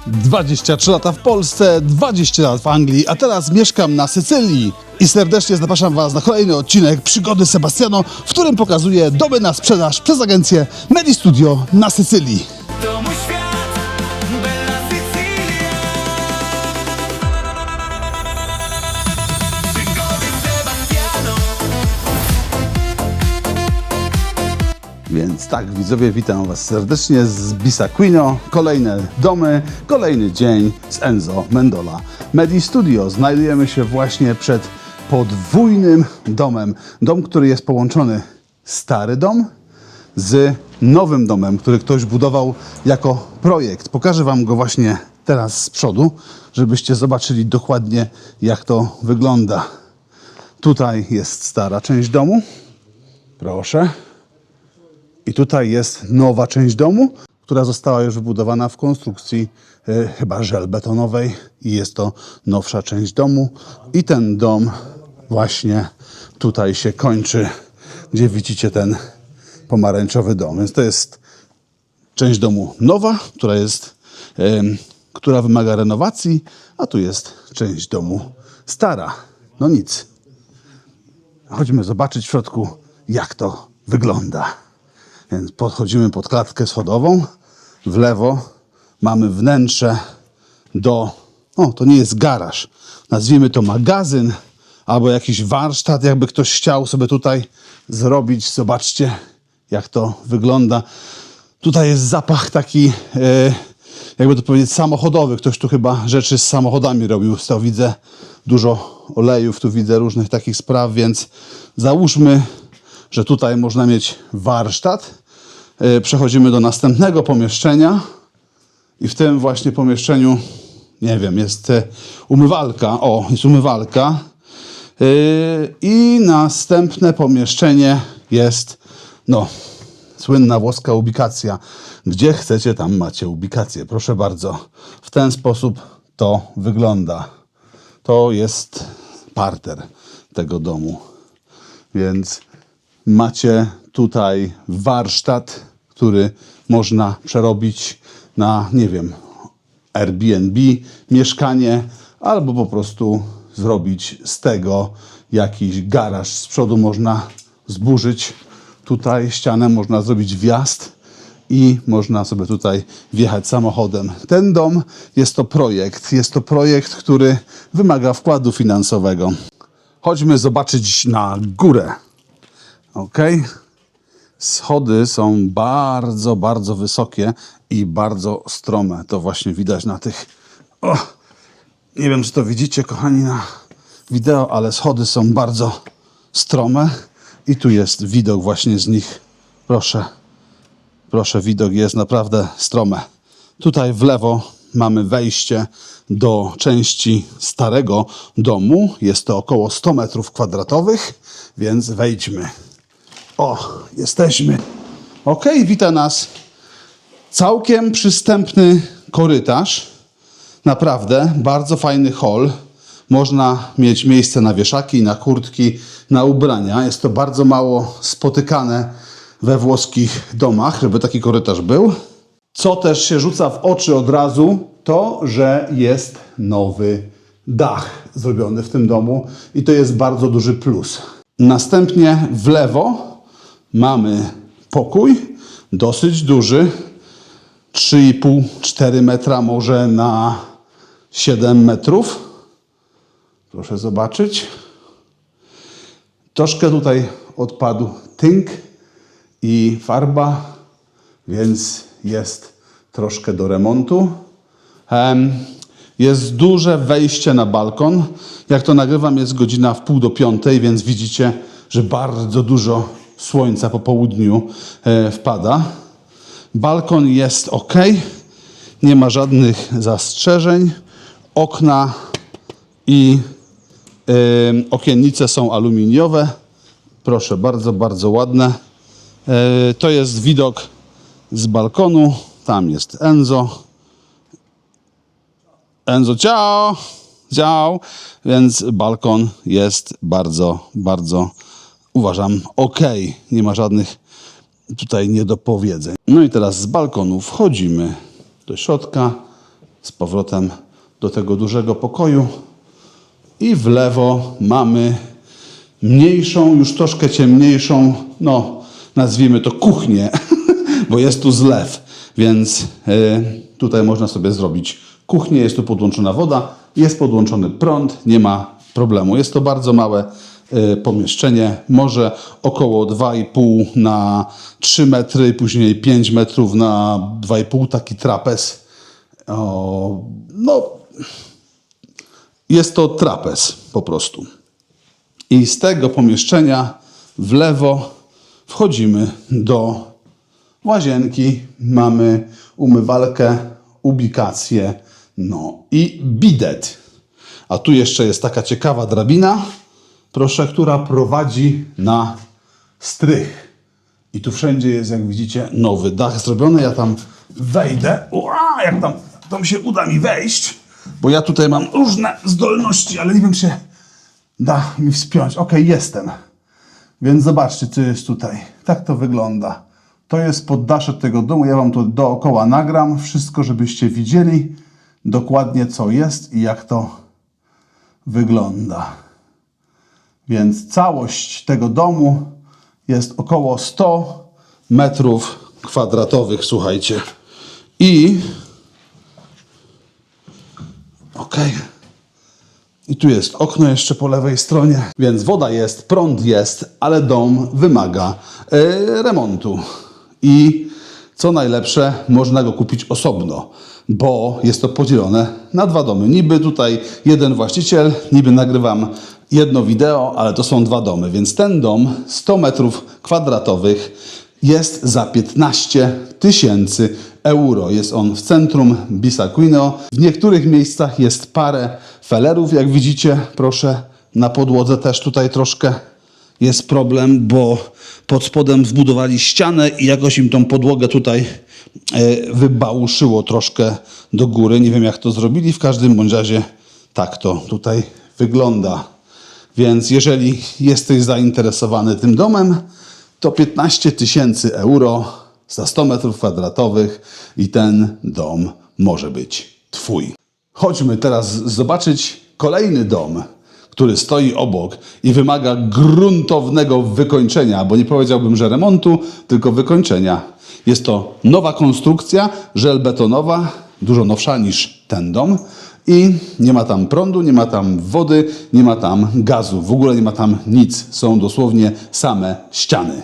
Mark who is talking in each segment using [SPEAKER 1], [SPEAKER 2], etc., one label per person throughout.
[SPEAKER 1] 23 lata w Polsce, 20 lat w Anglii, a teraz mieszkam na Sycylii. I serdecznie zapraszam Was na kolejny odcinek Przygody Sebastiano, w którym pokazuję domy na sprzedaż przez agencję Medistudio na Sycylii.
[SPEAKER 2] To mój świat, Bella Sicilia. Przygody Sebastiano.
[SPEAKER 1] Więc tak, widzowie, witam Was serdecznie z Bisacquino. Kolejne domy, kolejny dzień z Enzo Mendola Medistudio. Znajdujemy się właśnie przed podwójnym domem. Dom, który jest połączony stary dom z nowym domem, który ktoś budował jako projekt. Pokażę Wam go właśnie teraz z przodu, żebyście zobaczyli dokładnie, jak to wygląda. Tutaj jest stara część domu. Proszę. I tutaj jest nowa część domu, która została już wybudowana w konstrukcji chyba żelbetonowej i jest to nowsza część domu. I ten dom właśnie tutaj się kończy, gdzie widzicie ten pomarańczowy dom. Więc to jest część domu nowa, która wymaga renowacji, a tu jest część domu stara. No nic. Chodźmy zobaczyć w środku, jak to wygląda. Więc podchodzimy pod klatkę schodową. W lewo mamy wnętrze do... to nie jest garaż. Nazwijmy to magazyn albo jakiś warsztat, jakby ktoś chciał sobie tutaj zrobić. Zobaczcie, jak to wygląda. Tutaj jest zapach taki, jakby to powiedzieć, samochodowy. Ktoś tu chyba rzeczy z samochodami robił. To widzę dużo olejów, tu widzę różnych takich spraw, więc załóżmy, że tutaj można mieć warsztat. Przechodzimy do następnego pomieszczenia i w tym właśnie pomieszczeniu, nie wiem, jest umywalka. Jest umywalka. I następne pomieszczenie jest, słynna włoska ubikacja. Gdzie chcecie, tam macie ubikację. Proszę bardzo. W ten sposób to wygląda. To jest parter tego domu. Więc macie tutaj warsztat, który można przerobić na, nie wiem, Airbnb, mieszkanie, albo po prostu zrobić z tego jakiś garaż. Z przodu można zburzyć tutaj ścianę, można zrobić wjazd i można sobie tutaj wjechać samochodem. Ten dom jest to projekt, który wymaga wkładu finansowego. Chodźmy zobaczyć na górę. Schody są bardzo, bardzo wysokie i bardzo strome. To właśnie widać na tych... nie wiem, czy to widzicie, kochani, na wideo, ale schody są bardzo strome i tu jest widok właśnie z nich. Proszę, widok jest naprawdę strome. Tutaj w lewo mamy wejście do części starego domu. Jest to około 100 metrów kwadratowych, więc wejdźmy. Jesteśmy. Wita nas całkiem przystępny korytarz. Naprawdę bardzo fajny hol. Można mieć miejsce na wieszaki, na kurtki, na ubrania. Jest to bardzo mało spotykane we włoskich domach, żeby taki korytarz był. Co też się rzuca w oczy od razu, to, że jest nowy dach zrobiony w tym domu i to jest bardzo duży plus. Następnie w lewo mamy pokój, dosyć duży, 3,5-4 metra może na 7 metrów. Proszę zobaczyć. Troszkę tutaj odpadł tynk i farba, więc jest troszkę do remontu. Jest duże wejście na balkon. Jak to nagrywam, jest godzina 4:30, więc widzicie, że bardzo dużo słońca po południu wpada. Balkon jest ok. Nie ma żadnych zastrzeżeń. Okna i okiennice są aluminiowe. Proszę bardzo, bardzo ładne. To jest widok z balkonu. Tam jest Enzo. Enzo, ciao! Ciao! Więc balkon jest bardzo, bardzo, uważam, ok. Nie ma żadnych tutaj niedopowiedzeń. No i teraz z balkonu wchodzimy do środka z powrotem do tego dużego pokoju. I w lewo mamy mniejszą, już troszkę ciemniejszą, no nazwijmy to kuchnię, bo jest tu zlew, więc tutaj można sobie zrobić kuchnię, jest tu podłączona woda, jest podłączony prąd, nie ma problemu. Jest to bardzo małe pomieszczenie, może około 2,5 na 3 metry, później 5 metrów na 2,5, taki trapez. No, jest to trapez po prostu. I z tego pomieszczenia w lewo wchodzimy do łazienki. Mamy umywalkę, ubikację, no i bidet. A tu jeszcze jest taka ciekawa drabina, proszę, która prowadzi na strych. I tu wszędzie jest, jak widzicie, nowy dach zrobiony. Ja tam wejdę. Ua, jak tam się uda mi wejść, bo ja tutaj mam różne zdolności, ale nie wiem, czy da mi wspiąć. Okej, jestem. Więc zobaczcie, co jest tutaj. Tak to wygląda. To jest poddasze tego domu. Ja wam to dookoła nagram. Wszystko, żebyście widzieli dokładnie, co jest i jak to wygląda. Więc całość tego domu jest około 100 metrów kwadratowych, słuchajcie. I I tu jest okno jeszcze po lewej stronie, więc woda jest, prąd jest, ale dom wymaga remontu. I co najlepsze, można go kupić osobno, bo jest to podzielone na 2 domy. Niby tutaj jeden właściciel, niby nagrywam jedno wideo, ale to są 2 domy, więc ten dom 100 metrów kwadratowych jest za 15 000 euro. Jest on w centrum Bisacquino. W niektórych miejscach jest parę felerów, jak widzicie, proszę, na podłodze też tutaj troszkę jest problem, bo pod spodem zbudowali ścianę i jakoś im tą podłogę tutaj wybałuszyło troszkę do góry. Nie wiem, jak to zrobili, w każdym bądź razie tak to tutaj wygląda. Więc jeżeli jesteś zainteresowany tym domem, to 15 000 euro za 100 metrów kwadratowych i ten dom może być twój. Chodźmy teraz zobaczyć kolejny dom, który stoi obok i wymaga gruntownego wykończenia, bo nie powiedziałbym, że remontu, tylko wykończenia. Jest to nowa konstrukcja, żelbetonowa, dużo nowsza niż ten dom. I nie ma tam prądu, nie ma tam wody, nie ma tam gazu. W ogóle nie ma tam nic. Są dosłownie same ściany.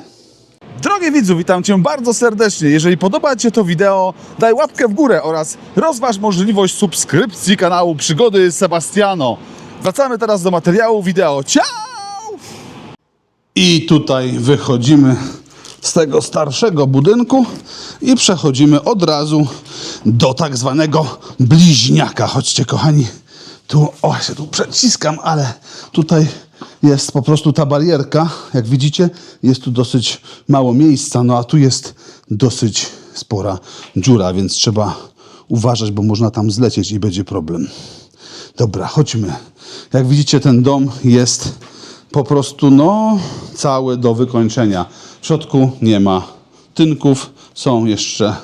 [SPEAKER 1] Drogi widzu, witam Cię bardzo serdecznie. Jeżeli podoba Ci się to wideo, daj łapkę w górę oraz rozważ możliwość subskrypcji kanału Przygody Sebastiano. Wracamy teraz do materiału wideo. Ciao! I tutaj wychodzimy z tego starszego budynku i przechodzimy od razu do tak zwanego bliźniaka. Chodźcie, kochani, tu, o, się tu przeciskam, ale tutaj jest po prostu ta barierka. Jak widzicie, jest tu dosyć mało miejsca, no a tu jest dosyć spora dziura, więc trzeba uważać, bo można tam zlecieć i będzie problem. Dobra, chodźmy. Jak widzicie, ten dom jest po prostu, no, cały do wykończenia. W środku nie ma tynków, są jeszcze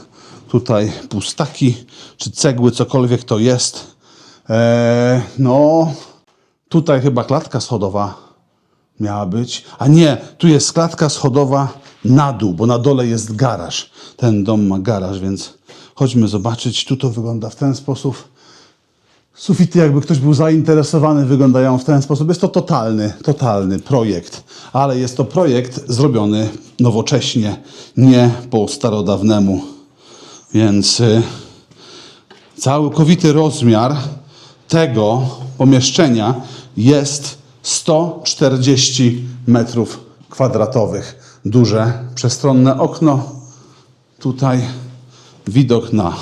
[SPEAKER 1] tutaj pustaki, czy cegły, cokolwiek to jest. No, tutaj chyba klatka schodowa miała być. A nie, tu jest klatka schodowa na dół, bo na dole jest garaż. Ten dom ma garaż, więc chodźmy zobaczyć. Tu to wygląda w ten sposób. Sufity, jakby ktoś był zainteresowany, wyglądają w ten sposób. Jest to totalny projekt, ale jest to projekt zrobiony nowocześnie, nie po starodawnemu. Więc całkowity rozmiar tego pomieszczenia jest 140 metrów kwadratowych. Duże, przestronne okno. Tutaj widok na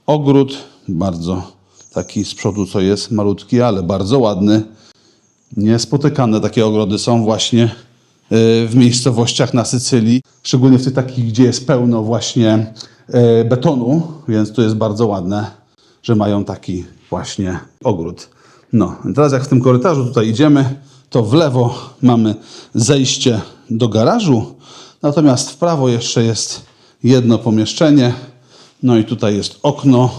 [SPEAKER 1] ogród, bardzo taki z przodu, co jest malutki, ale bardzo ładny. Niespotykane takie ogrody są właśnie w miejscowościach na Sycylii. Szczególnie w tych takich, gdzie jest pełno właśnie betonu, więc to jest bardzo ładne, że mają taki właśnie ogród. No, teraz jak w tym korytarzu tutaj idziemy, to w lewo mamy zejście do garażu, natomiast w prawo jeszcze jest jedno pomieszczenie. No i tutaj jest okno.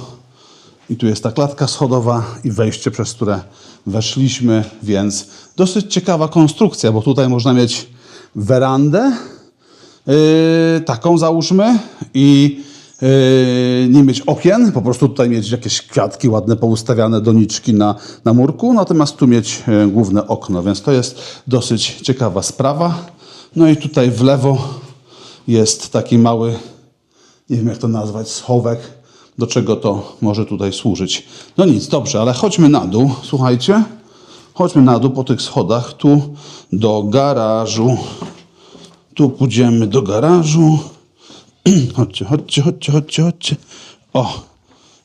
[SPEAKER 1] I tu jest ta klatka schodowa i wejście, przez które weszliśmy, więc dosyć ciekawa konstrukcja, bo tutaj można mieć werandę, taką załóżmy, i nie mieć okien, po prostu tutaj mieć jakieś kwiatki ładne poustawiane, doniczki na murku, natomiast tu mieć główne okno, więc to jest dosyć ciekawa sprawa. No i tutaj w lewo jest taki mały, nie wiem jak to nazwać, schowek, do czego to może tutaj służyć. No nic, dobrze, ale chodźmy na dół, słuchajcie, chodźmy na dół po tych schodach, tu do garażu. Tu pójdziemy do garażu. Chodźcie. O,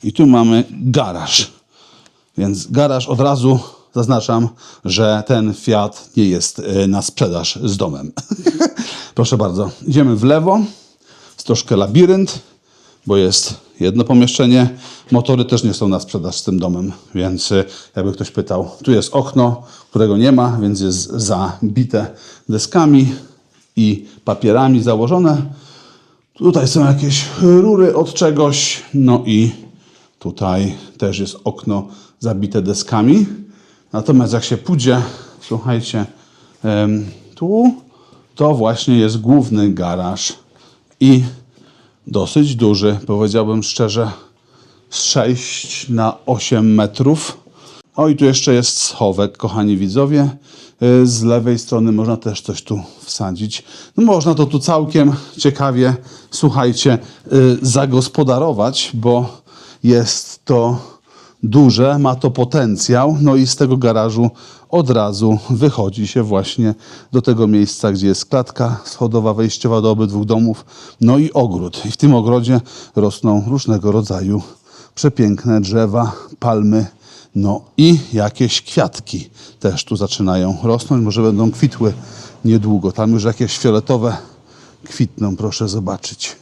[SPEAKER 1] i tu mamy garaż. Więc garaż od razu zaznaczam, że ten Fiat nie jest na sprzedaż z domem. Proszę bardzo, idziemy w lewo. Jest troszkę labirynt, bo jest jedno pomieszczenie. Motory też nie są na sprzedaż z tym domem, więc jakby ktoś pytał. Tu jest okno, którego nie ma, więc jest zabite deskami i papierami założone. Tutaj są jakieś rury od czegoś. No i tutaj też jest okno zabite deskami. Natomiast jak się pójdzie, słuchajcie, tu, to właśnie jest główny garaż. I dosyć duży, powiedziałbym szczerze, 6 na 8 metrów. O, i tu jeszcze jest schowek, kochani widzowie. Z lewej strony można też coś tu wsadzić. No można to tu całkiem ciekawie, słuchajcie, zagospodarować, bo jest to duże, ma to potencjał. No i z tego garażu od razu wychodzi się właśnie do tego miejsca, gdzie jest klatka schodowa wejściowa do obydwu domów. No i ogród. I w tym ogrodzie rosną różnego rodzaju przepiękne drzewa, palmy. No i jakieś kwiatki też tu zaczynają rosnąć. Może będą kwitły niedługo. Tam już jakieś fioletowe kwitną, proszę zobaczyć.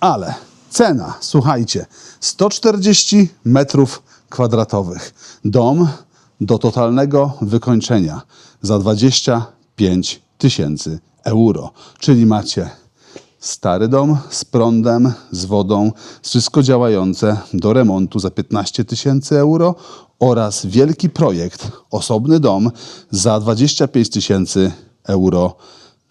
[SPEAKER 1] Ale cena, słuchajcie, 140 metrów kwadratowych. Dom do totalnego wykończenia za 25 000 euro. Czyli macie stary dom z prądem, z wodą, wszystko działające do remontu za 15 000 euro oraz wielki projekt, osobny dom za 25 000 euro.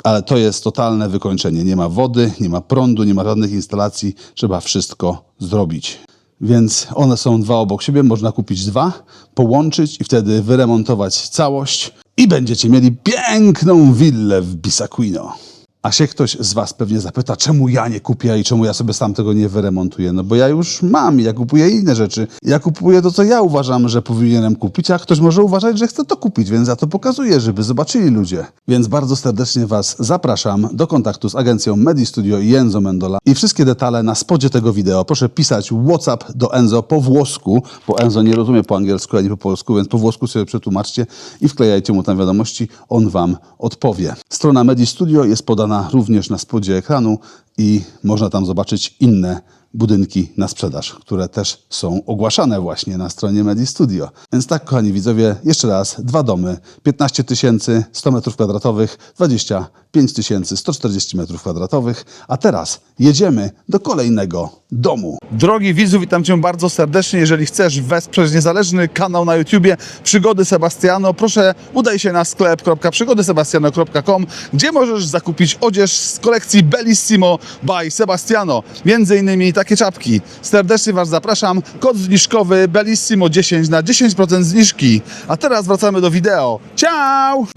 [SPEAKER 1] Ale to jest totalne wykończenie. Nie ma wody, nie ma prądu, nie ma żadnych instalacji. Trzeba wszystko zrobić. Więc one są dwa obok siebie. Można kupić dwa, połączyć i wtedy wyremontować całość. I będziecie mieli piękną willę w Bissaquino. A się ktoś z was pewnie zapyta, czemu ja nie kupię i czemu ja sobie sam tego nie wyremontuję. No bo ja już mam, ja kupuję inne rzeczy. Ja kupuję to, co ja uważam, że powinienem kupić, a ktoś może uważać, że chce to kupić, więc ja to pokazuję, żeby zobaczyli ludzie. Więc bardzo serdecznie was zapraszam do kontaktu z agencją Medistudio i Enzo Mendola. I wszystkie detale na spodzie tego wideo. Proszę pisać WhatsApp do Enzo po włosku, bo Enzo nie rozumie po angielsku ani po polsku, więc po włosku sobie przetłumaczcie i wklejajcie mu tam wiadomości, on wam odpowie. Strona Medistudio jest podana również na spodzie ekranu i można tam zobaczyć inne budynki na sprzedaż, które też są ogłaszane właśnie na stronie Medistudio. Więc tak, kochani widzowie, jeszcze raz, dwa domy, 15 000, 100 m2, 25 140 m2. A teraz jedziemy do kolejnego domu. Drogi widzu, witam cię bardzo serdecznie. Jeżeli chcesz wesprzeć niezależny kanał na YouTubie Przygody Sebastiano, proszę udaj się na sklep.przygodysebastiano.com, gdzie możesz zakupić odzież z kolekcji Bellissimo by Sebastiano. Między innymi takie czapki. Serdecznie was zapraszam. Kod zniżkowy Bellissimo 10 na 10% zniżki. A teraz wracamy do wideo. Ciao!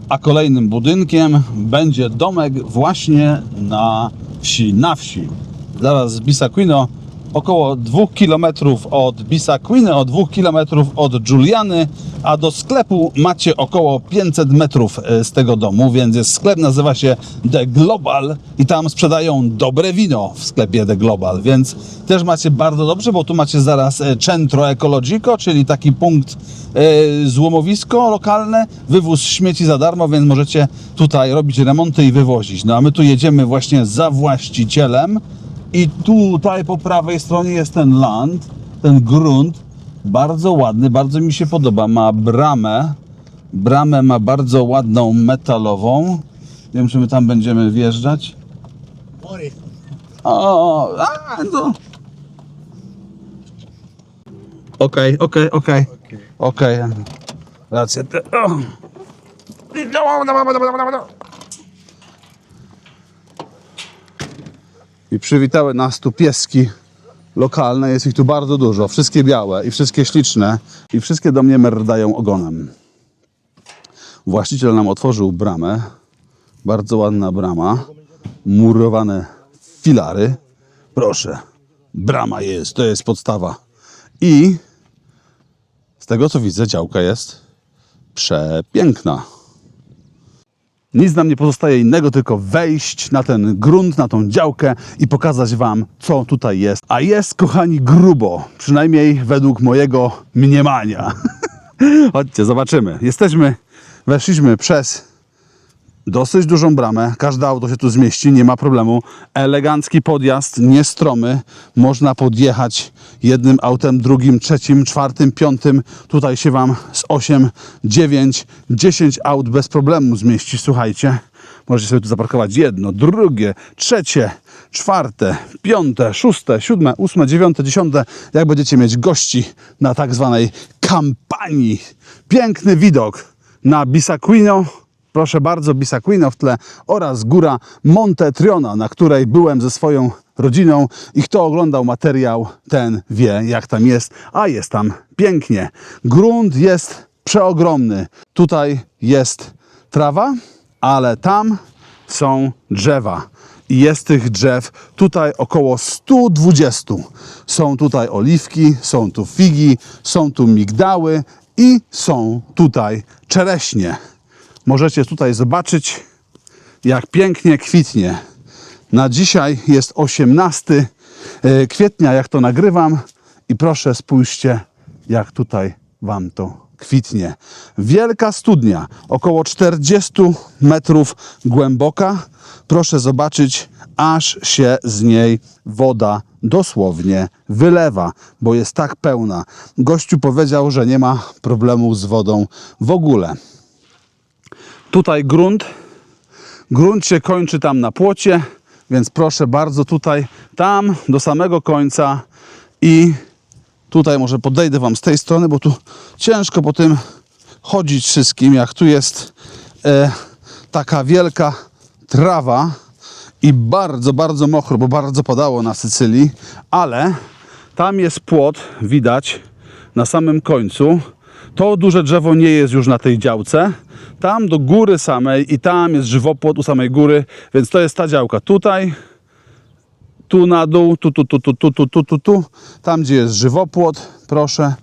[SPEAKER 1] A kolejnym budynkiem będzie domek właśnie na wsi. Zaraz z Bissaquino, około 2 km od Bissaquino, od 2 km od Giuliany, a do sklepu macie około 500 metrów z tego domu, więc jest sklep, nazywa się The Global i tam sprzedają dobre wino w sklepie The Global, więc też macie bardzo dobrze, bo tu macie zaraz Centro Ecologico, czyli taki punkt, złomowisko lokalne, wywóz śmieci za darmo, więc możecie tutaj robić remonty i wywozić. No a my tu jedziemy właśnie za właścicielem i tutaj po prawej stronie jest ten land, ten grunt, bardzo ładny, bardzo mi się podoba, ma bramę ma bardzo ładną, metalową. Nie wiem, czy my tam będziemy wjeżdżać. No. Okej. Racja. I przywitały nas tu pieski lokalne. Jest ich tu bardzo dużo. Wszystkie białe i wszystkie śliczne. I wszystkie do mnie merdają ogonem. Właściciel nam otworzył bramę. Bardzo ładna brama. Murowane filary. Proszę. Brama jest. To jest podstawa. I z tego co widzę, działka jest przepiękna. Nic nam nie pozostaje innego, tylko wejść na ten grunt, na tą działkę i pokazać wam, co tutaj jest. A jest, kochani, grubo. Przynajmniej według mojego mniemania. Chodźcie, zobaczymy. Weszliśmy przez dosyć dużą bramę. Każde auto się tu zmieści, nie ma problemu. Elegancki podjazd, nie stromy. Można podjechać jednym autem, drugim, trzecim, czwartym, piątym. Tutaj się wam z 8, 9, 10 aut bez problemu zmieści. Słuchajcie, możecie sobie tu zaparkować jedno, drugie, trzecie, czwarte, piąte, szóste, siódme, ósme, dziewiąte, dziesiąte. Jak będziecie mieć gości na tak zwanej kampanii. Piękny widok na Bissaquino. Proszę bardzo, Bissaquino w tle oraz góra Monte Triona, na której byłem ze swoją rodziną i kto oglądał materiał, ten wie, jak tam jest, a jest tam pięknie. Grunt jest przeogromny. Tutaj jest trawa, ale tam są drzewa. I jest tych drzew tutaj około 120. Są tutaj oliwki, są tu figi, są tu migdały i są tutaj czereśnie. Możecie tutaj zobaczyć, jak pięknie kwitnie. Na dzisiaj jest 18 kwietnia, jak to nagrywam. I proszę, spójrzcie, jak tutaj wam to kwitnie. Wielka studnia, około 40 metrów głęboka. Proszę zobaczyć, aż się z niej woda dosłownie wylewa, bo jest tak pełna. Gościu powiedział, że nie ma problemu z wodą w ogóle. Tutaj grunt się kończy tam na płocie, więc proszę bardzo tutaj, tam do samego końca i tutaj może podejdę wam z tej strony, bo tu ciężko po tym chodzić wszystkim, jak tu jest taka wielka trawa i bardzo, bardzo mokro, bo bardzo padało na Sycylii, ale tam jest płot, widać na samym końcu. To duże drzewo nie jest już na tej działce. Tam do góry samej i tam jest żywopłot u samej góry, więc to jest ta działka. Tutaj, tu na dół, tu. Tam, gdzie jest żywopłot, proszę.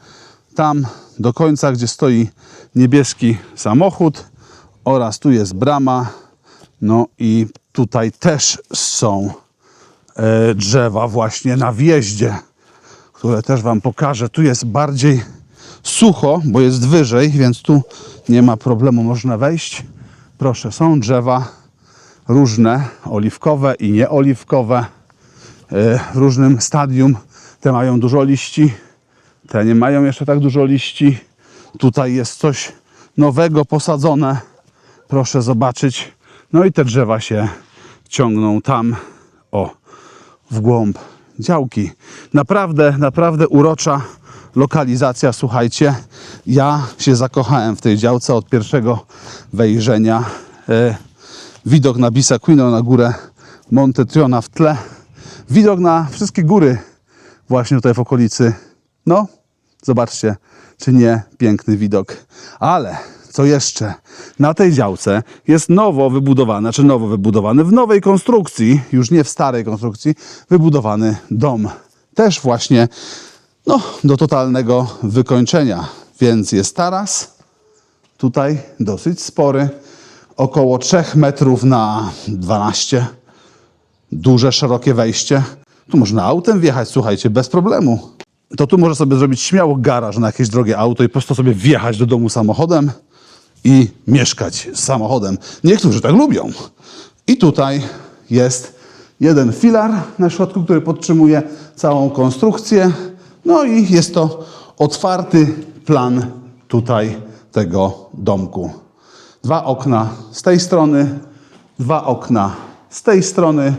[SPEAKER 1] Tam do końca, gdzie stoi niebieski samochód oraz tu jest brama. No i tutaj też są drzewa właśnie na wjeździe, które też wam pokażę. Tu jest bardziej sucho, bo jest wyżej, więc tu nie ma problemu, można wejść. Proszę, są drzewa różne, oliwkowe i nieoliwkowe, w różnym stadium. Te mają dużo liści, te nie mają jeszcze tak dużo liści. Tutaj jest coś nowego posadzone, proszę zobaczyć. No i te drzewa się ciągną tam, w głąb działki. Naprawdę, naprawdę urocza lokalizacja, słuchajcie. Ja się zakochałem w tej działce od pierwszego wejrzenia. Widok na Bissaquino, na górę Monte Triona w tle. Widok na wszystkie góry właśnie tutaj w okolicy. No, zobaczcie, czy nie piękny widok. Ale co jeszcze? Na tej działce jest nowo wybudowany w nowej konstrukcji, już nie w starej konstrukcji, wybudowany dom. Też właśnie do totalnego wykończenia. Więc jest taras, tutaj dosyć spory, około 3 metrów na 12. Duże, szerokie wejście. Tu można autem wjechać, słuchajcie, bez problemu. To tu można sobie zrobić śmiało garaż na jakieś drogie auto i po prostu sobie wjechać do domu samochodem i mieszkać z samochodem. Niektórzy tak lubią. I tutaj jest jeden filar na środku, który podtrzymuje całą konstrukcję. No i jest to otwarty plan tutaj tego domku. 2 okna z tej strony, 2 okna z tej strony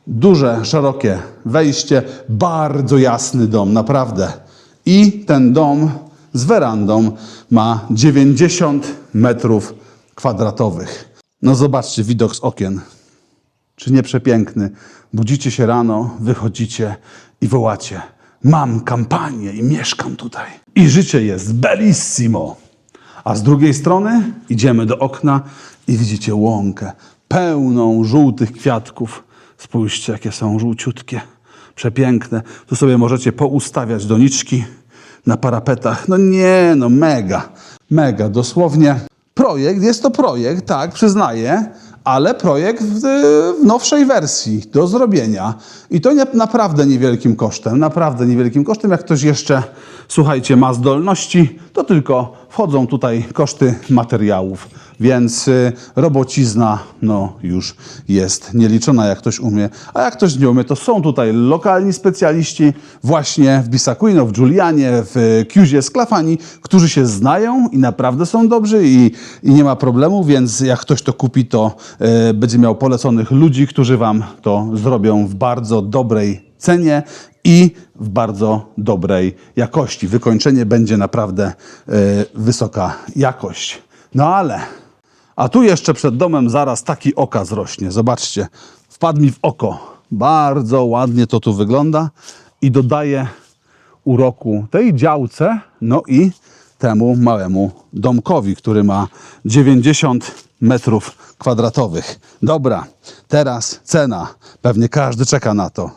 [SPEAKER 1] Duże, szerokie wejście, bardzo jasny dom, naprawdę. I ten dom z werandą ma 90 metrów kwadratowych. No zobaczcie, widok z okien. Czy nie przepiękny? Budzicie się rano, wychodzicie i wołacie: mam kampanię i mieszkam tutaj. I życie jest bellissimo. A z drugiej strony idziemy do okna i widzicie łąkę pełną żółtych kwiatków. Spójrzcie, jakie są żółciutkie, przepiękne. Tu sobie możecie poustawiać doniczki na parapetach. No nie, no mega, mega, dosłownie. Projekt, jest to projekt, tak, przyznaję, ale projekt w nowszej wersji do zrobienia. I to naprawdę niewielkim kosztem, naprawdę niewielkim kosztem. Jak ktoś jeszcze, słuchajcie, ma zdolności, to tylko wchodzą tutaj koszty materiałów. Więc robocizna no, już jest nieliczona, jak ktoś umie. A jak ktoś nie umie, to są tutaj lokalni specjaliści właśnie w Bissaquino, w Giulianie, w Chiusie Sclafani, którzy się znają i naprawdę są dobrzy i nie ma problemu, więc jak ktoś to kupi, to będzie miał poleconych ludzi, którzy wam to zrobią w bardzo dobrej cenie i w bardzo dobrej jakości. Wykończenie będzie naprawdę wysoka jakość. No ale... A tu jeszcze przed domem zaraz taki okaz rośnie. Zobaczcie, wpadł mi w oko. Bardzo ładnie to tu wygląda i dodaje uroku tej działce, no i temu małemu domkowi, który ma 90 metrów kwadratowych. Dobra, teraz cena. Pewnie każdy czeka na to.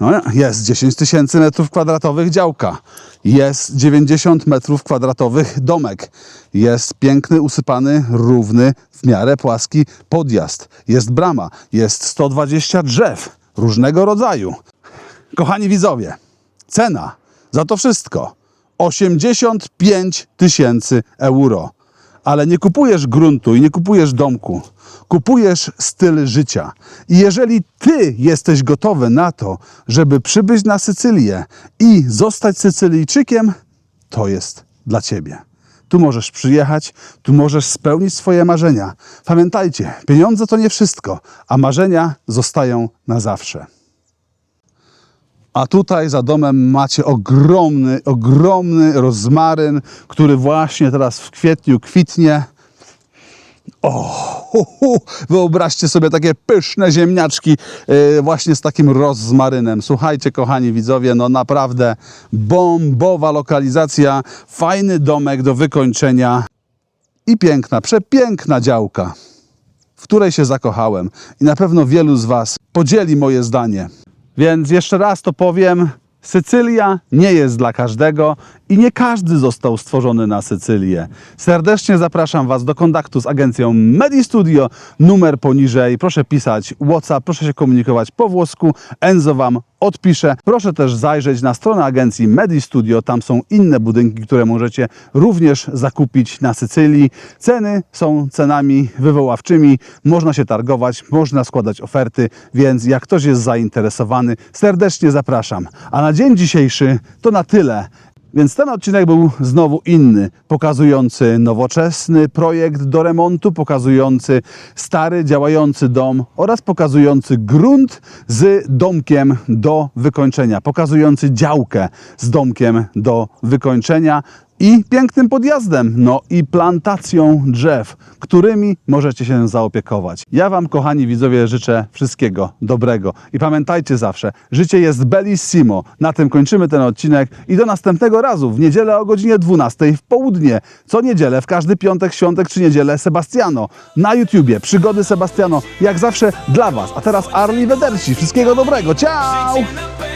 [SPEAKER 1] No, jest 10 tysięcy metrów kwadratowych działka. Jest 90 metrów kwadratowych domek. Jest piękny, usypany, równy, w miarę płaski podjazd. Jest brama. Jest 120 drzew różnego rodzaju. Kochani widzowie, cena za to wszystko 85 tysięcy euro. Ale nie kupujesz gruntu i nie kupujesz domku. Kupujesz styl życia. I jeżeli ty jesteś gotowy na to, żeby przybyć na Sycylię i zostać Sycylijczykiem, to jest dla ciebie. Tu możesz przyjechać, tu możesz spełnić swoje marzenia. Pamiętajcie, pieniądze to nie wszystko, a marzenia zostają na zawsze. A tutaj za domem macie ogromny, ogromny rozmaryn, który właśnie teraz w kwietniu kwitnie. Wyobraźcie sobie takie pyszne ziemniaczki właśnie z takim rozmarynem. Słuchajcie, kochani widzowie, no naprawdę bombowa lokalizacja, fajny domek do wykończenia i piękna, przepiękna działka, w której się zakochałem. I na pewno wielu z was podzieli moje zdanie. Więc jeszcze raz to powiem, Sycylia nie jest dla każdego i nie każdy został stworzony na Sycylię. Serdecznie zapraszam was do kontaktu z agencją Medistudio, numer poniżej. Proszę pisać WhatsApp, proszę się komunikować po włosku, Enzo wam odpisze. Proszę też zajrzeć na stronę agencji Medistudio, tam są inne budynki, które możecie również zakupić na Sycylii. Ceny są cenami wywoławczymi, można się targować, można składać oferty, więc jak ktoś jest zainteresowany, serdecznie zapraszam. A na dzień dzisiejszy to na tyle. Więc ten odcinek był znowu inny, pokazujący nowoczesny projekt do remontu, pokazujący stary, działający dom oraz pokazujący grunt z domkiem do wykończenia, pokazujący działkę z domkiem do wykończenia i pięknym podjazdem, no i plantacją drzew, którymi możecie się zaopiekować. Ja wam, kochani widzowie, życzę wszystkiego dobrego i pamiętajcie zawsze, życie jest bellissimo. Na tym kończymy ten odcinek i do następnego razu w niedzielę o godzinie 12 w południe. Co niedzielę, w każdy piątek, świątek czy niedzielę Sebastiano na YouTubie. Przygody Sebastiano, jak zawsze dla was. A teraz Arrivederci. Wszystkiego dobrego. Ciao!
[SPEAKER 2] Życie na